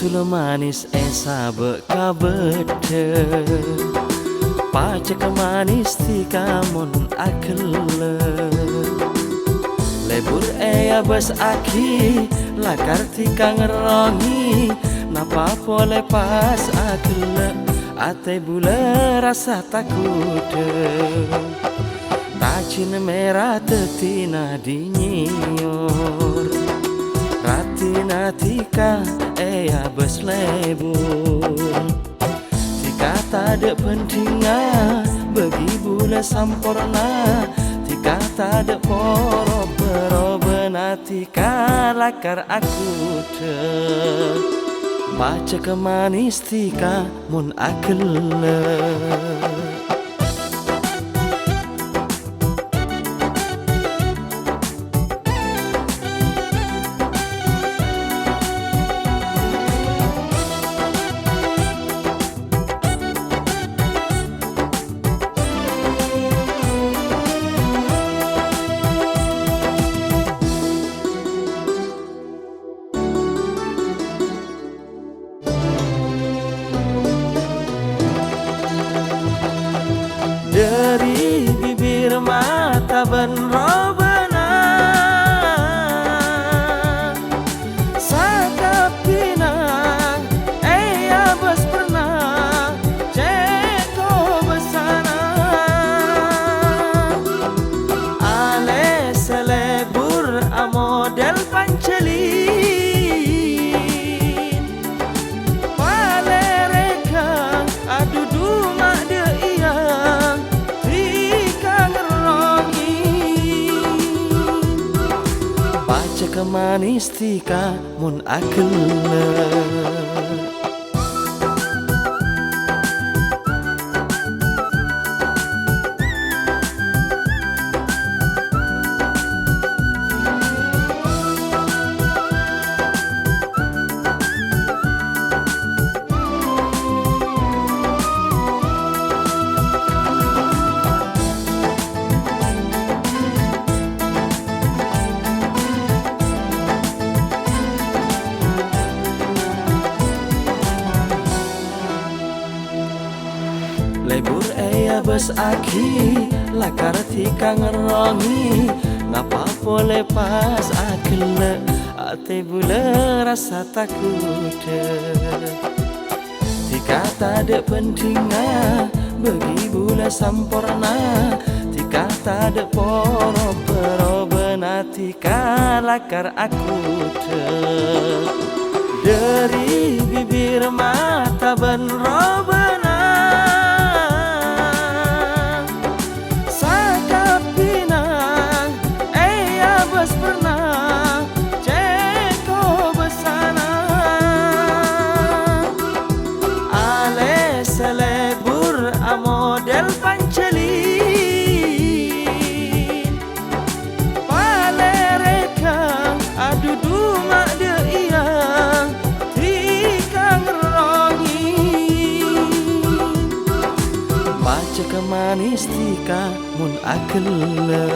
Betul manis esa bekabete Pacek manis tika mon akele Lebur bas aki lakar tika ngerongi Napa pole pas akele ate bule rasa takut Tacin merah tetina dinyor Ratina tika bas lebur Tika tak pentingnya bagi bula sampurna Tika tak poro-poro tika lakar aku te Baca ke manis tika mun akele Dari bibir mata benrobana Sakapina bas pernah ceko besana Ale selebur model pancelin Pale reka adu duma de iyang Baca manis tika mun akele Lebur bas aki lakar tika ngerongi Napa pole pas akele ate bule rasa takut Tika tak pentingnya bagi bule sampurna Tika tak poro-poro tika lakar aku te Dari bibir mata benrobana Model pancelin Pale reka adu duma de iyang tika ngerongi Baca ke manis tika mun akele